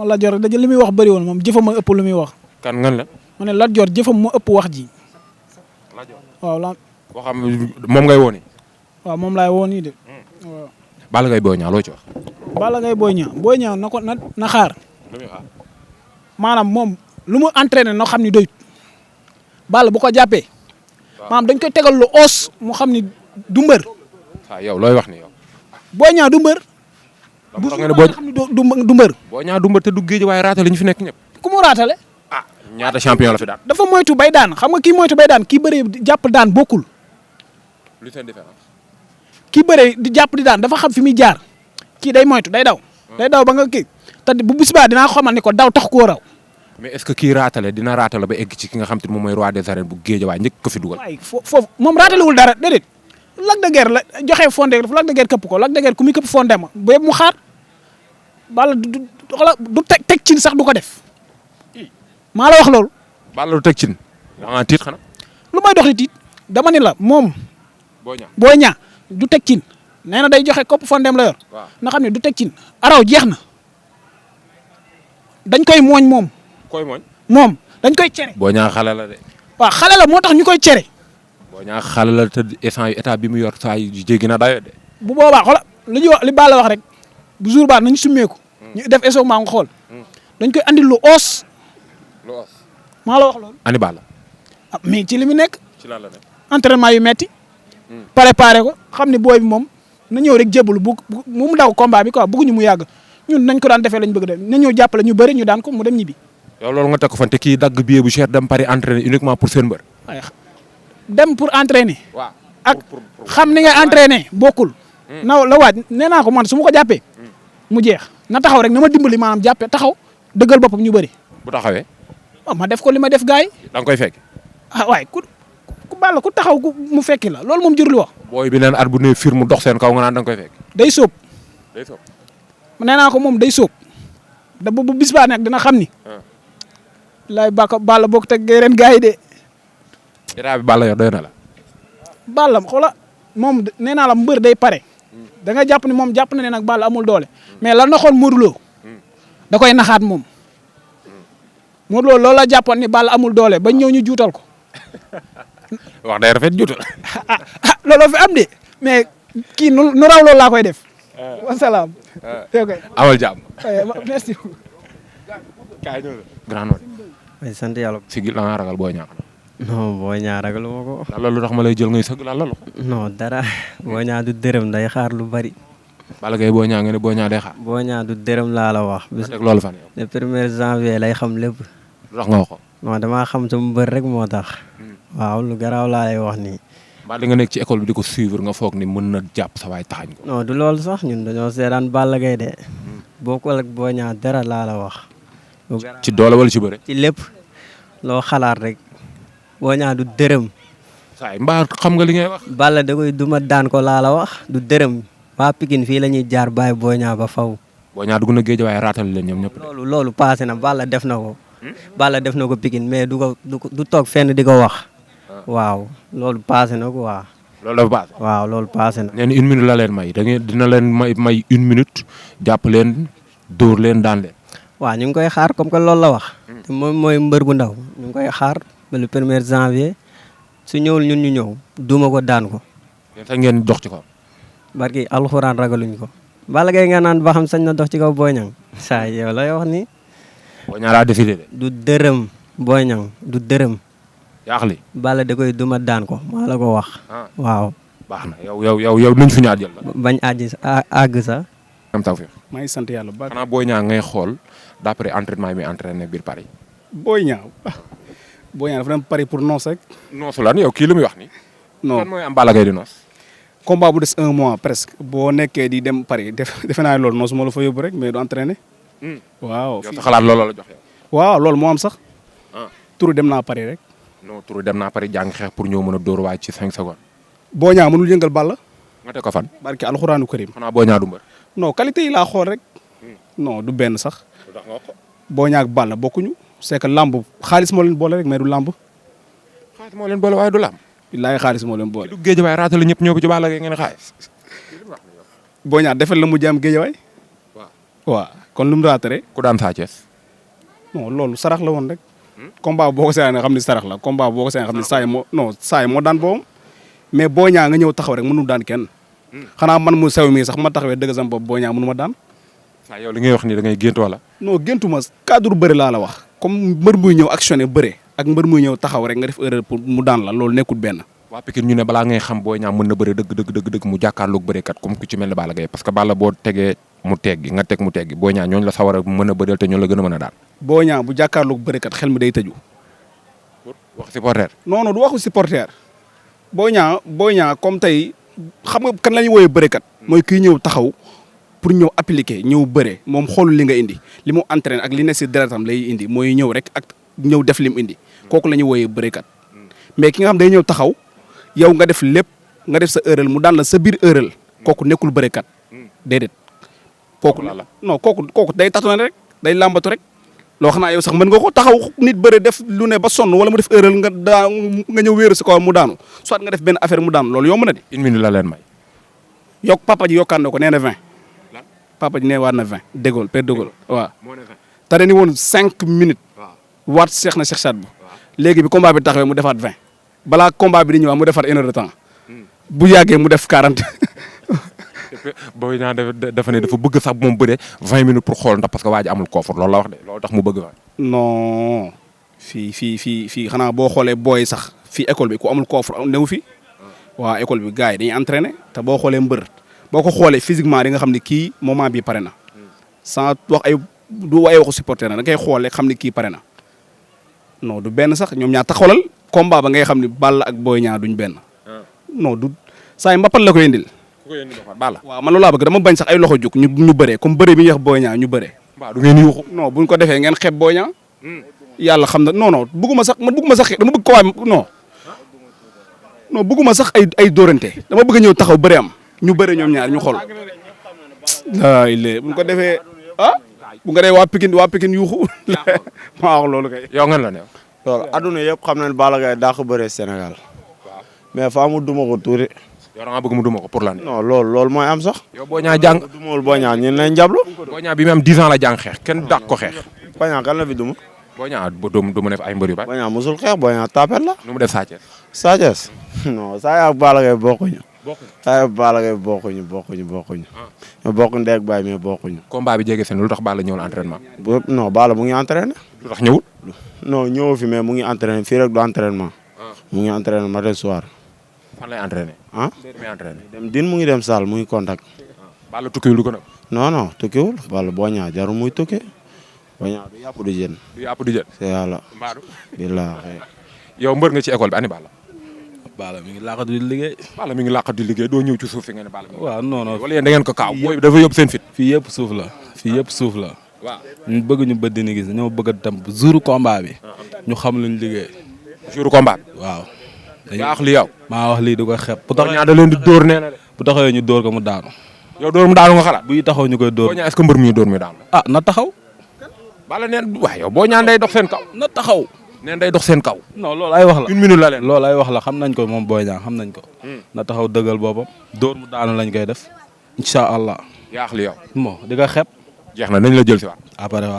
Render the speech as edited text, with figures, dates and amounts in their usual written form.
Lat Dior daje li muy wax bëri woon moom jëfam ma ëpp lu muy wax. kan ngan la. ma ne Lat Dior jëfam moo ëpp wax ji. Lat Dior waaw waxam moom ngay wooni. waaw moom laay woo nii de. waaw. Balla Gaye Boy Niang loo ci wax. Balla Gaye Boy Niang na ko na xaar. lu muy xaar. maanaam moom lu mu entraîné na xam ni doyut. Balla bu ko jàppee. maanaam dañ koy tegal lu os mu xam ni du mbër. waaw yow looy wax ni yow. Boy Niang du mbër. bu nga xam ni du mbër. Boy Niang du mbër te du géej waaye raatale ñu fi nekk ñëpp. ku mu raatale. ah ñaata champion la fi daan. dafa moytu bay daan xam nga kii moytu bay daan kii bëree jàpp daan bokkul. lu seen différence. kii bëree di jàpp di daan dafa xam fi muy jaar kii day moytu day daw. day daw ba nga kii te bu bis baa dinaa ko xamal ni ko daw tax koo raw. mais est-ce que kii raatale dina raatale ba egg ci ki nga xam te ne moom mooy roi des arènes bu géej waaye njëkk ko fi dugal. waaye foofu moom raatalewul dara déedéet. Lac de Guiers la joxe fondé Lac de Guiers këpp ko Lac de Guiers ku muy këpp fondé ma ba mu xaar Balla du teg cin sax du ko def maa la wax loolu. Balla du teg cin. da nga tiit xanaa. lu may dox di tiit dama ni la moom. Boy Niang du teg cin nee na day joxe kopp fondem la yor. waaw na xam ne du teg cin. araw jeex na dañ koy mooñ moom. koy mooñ. moom dañ koy cere. Boy Niang xale la de. waaw xale la moo tax ñu koy cere. Boy Niang xale la te instant yu état bi mu yor saa yu jéggi na dayo de. bu boobaa xoola li ñuy wax li Balla wax rek bu jour baa nañ summeeku. ñu def estomac nga xool. dañ koy andil lu os. lu os. maa la wax loolu. ani Balla. ah mais ci li mu nekk. ci lan la nekk. entraînement yu metti préparé ko xam ne booy bi moom na ñëw rek jébbalu mu daw combat bi quoi bëgguñu mu yàgg ñun nañ ko daan defee lañ bëgg def na ñëw jàppale ñu bëri ñu daan ko mu dem ñibbi. yow loolu nga teg ko fan te kii dagg billet bu cher dem Paris entraîner uniquement pour seen mbër. waaye dem pour entraîner. waaw ak xam ni nga entraîner bokkul. na la waaj nee naa ko man su ma ko jàppee. mu jeex na taxaw rek na ma dimbali maanaam jàppee taxaw dëggal boppam ñu bëri. bu taxawee. waaw ma def ko li ma def gars yi. da nga koy fekk. ah waaye ku Balla ku taxaw mu fekki la loolu moom jurul wax. booy bi neen at bu ne fir mu dox seen kaw nga naan da nga koy fekk. day sóob. day sóob. nee naa ko moom day sóob. da bu bis baa nekk dina xam ni. lay Balla bokk teg ren gars yi de. état bi Balla yor doy na la. Balla xoola moom nee naa la mbër day pare. da nga jàpp ni moom jàpp na ne nag Balla amul doole. mais lan na xool Modou Lo da koy naxaat moom. Modou Lo loolu la jàppoon ni Balla amul doole ba ñëw ñu juutal ko. wax day rafet juutal. looloo fi am de mais kii nu raw loolu laa koy def. wasalaam. amal jàmm. merci. grand noonu. may sant yàlla. sigil da nga ragal Boy Niang. non Boy Niang ragalu ma ko. lan loolu tax ma lay jël ngay sëgg lan loolu. non dara Boy Niang du dërëm day xaar lu bari. Balla Gaye Boy Niang nga ne Boy Niang day xaar. Boy Niang du dërëm laa la wax. bis rek loolu fan yow. le 1er janvier lay xam lépp. lu tax nga wax ko. non damaa xam sama mbër rek moo tax. waaw lu garaaw laa lay wax nii. mbaa li nga nekk ci école bi di ko suivre nga foog ni mën na jàpp sa waay taxañ ko. non du loolu sax ñun dañoo seetaan Balla Gaye de. bokkul ak Boy Niang dara laa la wax. ci doole wala ci bëre. ci lépp loo xalaat rek. Boy Niang du dërëm. saa mbaa xam nga li ngay wax. Balla da koy duma daan ko laa la wax du dërëm. waa Pikine fii la ñuy jaar bàyyi Boy Niang ba faw. Boy Niang dugg na géej waaye raatal leen ñoom ñëpp. loolu passé na Balla def na ko. Balla def na ko Pikine mais du toog fenn di ko wax. waaw loolu passé na ko waaw. loolu dafa passé. waaw loolu passé na. nee na une minute la leen may da ngeen dina leen may une minute jàpp leen dóor leen daan leen. waaw ñu ngi koy xaar comme que loolu la wax. te moom mooy mbër bu ndaw ñu ngi koy xaar ba le 1er janvier su ñëwul ñun ñu ñëw duma ko daan ko. yéen sax ngeen dox ci kaw. barki alxuraan ragaluñ ko. Balla Gaye nga naan ba xam sañ na dox ci kaw Boy Niang saa yow lay wax ni. Boy Niang laa décidé de. du dërëm Boy Niang du dërëm. yaaxli. Balla da koy duma daan ko maa la ko wax. waaw. baax na yow nuñ fi ñaar jël la. bañ àgg sax. am taw fi. maa ngi sant yàlla ba. xanaa Boy Niang ngay xool d'après entraînement yi muy entraîné biir Paris. Boy Niang dafa dem Paris pour noos rek. noosu lan yow kii lu muy wax ni non kan mooy am Balla Gaye di noos. combat bu des 1 mois presque boo nekkee di dem Paris defe naa loolu noos moo la fa yóbbu rek mais du entraîné. waaw yow sa xalaat loolu la jox yow. waaw loolu moo am sax. turu dem naa Paris rek. non turu dem naa Paris jàng xeex pour ñëw mën a dóor waay ci 5 secondes. Boy Niang mënul yëngal Balla. nga teg ko fan. barki alxuraanu karim. xanaa Boy Niang du mbër. non qualité yi laa xool rek. non du benn sax. lu tax nga wax ko. Boy Niang ak Balla bokkuñu. c'est que lamb xaalis moo leen boole rek mais du lamb. xaalis moo leen boole waaye du lamb. billaay xaalis moo leen boole. du géej waaye raatale ñëpp ñëw ko ci Balla Gaye ngeen xaalis. Boy Niang defal la mu jaam géej waay. waaw waaw. kon lu mu raatare. ku daan Sa Thiès. non loolu sarax la woon rek. combat boo ko seeyaanee xam ni sarax la combat boo ko seeyaanee xam ni saa yi moo daan boobam mais Boy Niang nga ñëw taxaw rek mënu daan kenn. xanaa man mu sew mii sax ma taxawee dëgg sama bopp Boy Niang mënu ma daan. saa yow li ngay wax nii da ngay gént wala. non géntu ma cadre bëri laa la wax. comme mbër muy ñëw actionné bëre ak mbër muy ñëw taxaw rek nga def erreur pour mu daan la loolu nekkul benn. waa Pikine ñu ne balaa ngay xam Boy Niang mën na bëre dëgg mu jàkkaarloog bërekat comme ku ci mel ne Balla Gaye parce que Balla boo tegee mu teggi nga teg mu teggi Boy Niang ñooñu la sawar a mën a bëreel te ñooñu la gën a mën a daan. Boy Niang bu jàkkaarloog bërekat xel mi day tëju. wax supporter. non du waxu supporter. Boy Niang comme tey xam nga kan la ñuy wooyee bërekat. mooy kii ñëw taxaw pour ñëw appliquer ñëw bëre moom xoolul li nga indi li mu entraîné ak li ne si deretam lay indi mooy ñëw rek ak ñëw def li mu indi kooku la ñuy wooyee bërekat mais ki nga xam day ñëw taxaw yow nga def lépp nga def sa erreur mu daan la sa biir erreur kooku nekkul bërekat déedéet. kooku la non kooku day tatoné rek day làmbatu rek loo xam naa yow sax mën nga ko taxaw nit bëre def lu ne ba sonn wala mu def erreur nga ñëw wéeru si kaw mu daanu soit nga def benn affaire mu daanu loolu yomb na di. une minute la leen may. papa ji yokkaan na ko nee na 20. papa ji nee waat na 20 dégol père dégol waaw. te dañu woon 5 minutes. waat seex na Cheikh Saad bu léegi bi combat bi taxawee mu defaat 20 balaa combat bi di ñëwaat mu defaat 1 heure de temps bu yàggee mu def 40. Boy Niang dafa ne dafa bëgg sax moom bëre 20 minutes pour xool ndax parce que waa ji amul koofur loolu la wax de loolu tax mu bëgg fa. non fii xanaa boo xoolee booy sax fii école bi ku amul koofur newu fi waa école bi gars yi dañuy entraîné te boo xoolee mbër boo ko xoolee physiquement di nga xam ne kii moment bi pare na sans wax du ay waxu supporter na da ngay xoolee xam ne kii pare na non du benn sax ñoom ñaar taxawalal combat ba ngay xam ne Balla ak Boy Niang duñ benn non du saa yi mbapat la koy indil. Balla waaw man loolu laa bëgg dama bañ sax ay loxo jóg ñu bëree comme bëre bi ñuy wax Boy Niang ñu bëree. waaw du ngeen yuuxu. non buñ ko defee ngeen xeeb Boy Niang. yàlla xam na non bëgguma sax dama bëgg ko waay non bëgguma sax ay dóorante dama bëgg ñëw taxaw bëre am ñu bëre ñoom ñaar ñu xool. buñ ko defee bu nga dee waa Pikine yuuxu maa wax loolu kay. yow ngeen la ne. loolu adduna yëpp xam nañ Balla Gaye daa ko bëree Sénégal mais fa mu duma ko tuuti. yow da nga bëgg mu duma ko pour lan. non loolu mooy am sax. yow Boy Niang jàng dumawul Boy Niang ñun lañ jablu. Boy Niang bi mu am 10 ans la jàng xeex kenn dàq ko xeex. Boy Niang kan la fi duma. Boy Niang du mu def ay mbër yu bari. Boy Niang musul xeex Boy Niang tapet la. nu mu def Sa Thiès. Sa Thiès non saa yaa Balla Gaye bokkuñu. saa yaa Balla Gaye bokkuñu. ñoo bokk ndey ak baay mais bokkuñu. combat bi jege seen lu tax Balla ñëwul entraînement. non Balla mu ngi entraîné. lu tax ñëwul. non ñëw fi mais mu ngi entraîné fii rek du entraînement. mu ngi entraîné matin soir. fan lay entraîné. muy entraîné. dem din mu ngi dem salle mu ngi contact. Balla tukkiwul du ko nag. non tukkiwul Balla Boy Niang jarul muy tukki. Boy Niang du yàpp du jën. du yàpp du jën. c'est yàlla. Mbadou. billaahi. yow mbër nga ci école bi ani Balla. Balla mi ngi laqatu di liggéey. Balla mi ngi làqat di liggéey doo ñëw ci suuf fi nga ne Balla. waaw non wala yéen da ngeen ko kaaw booy dafa yóbbu seen fit. fii yëpp suuf la fii yëpp suuf la. waaw ñu bëgg ñu bët dina gis ñoo bëgg a dem jour combat bi. ñu xam luñ liggéey. jour combat bi. waaw. yaa wax li yow. maa wax lii du ko xeeb. bu Boy taxawee Niang da leen di dóor nee na de. bu taxawee ñu dóor ko mu daanu. yow dóor mu daanu nga xalaat. buy taxaw ñu koy dóor. Boy Niang est-ce que mbër mi ñu dóor muy daanu. ah na taxaw. Balla neen waaw yow Boy Niang day dox seen kaw. na taxaw. neen day dox seen kaw. non loolu ay wax la. une minute la leen. loolu ay wax la xam nañ ko moom Boy Niang xam nañ ko. na taxaw dëggal boppam. dóor mu daanu lañ koy def. incha allah. yaa wax li yow. bon di ko xeeb. jeex na nañ la jël si waat. après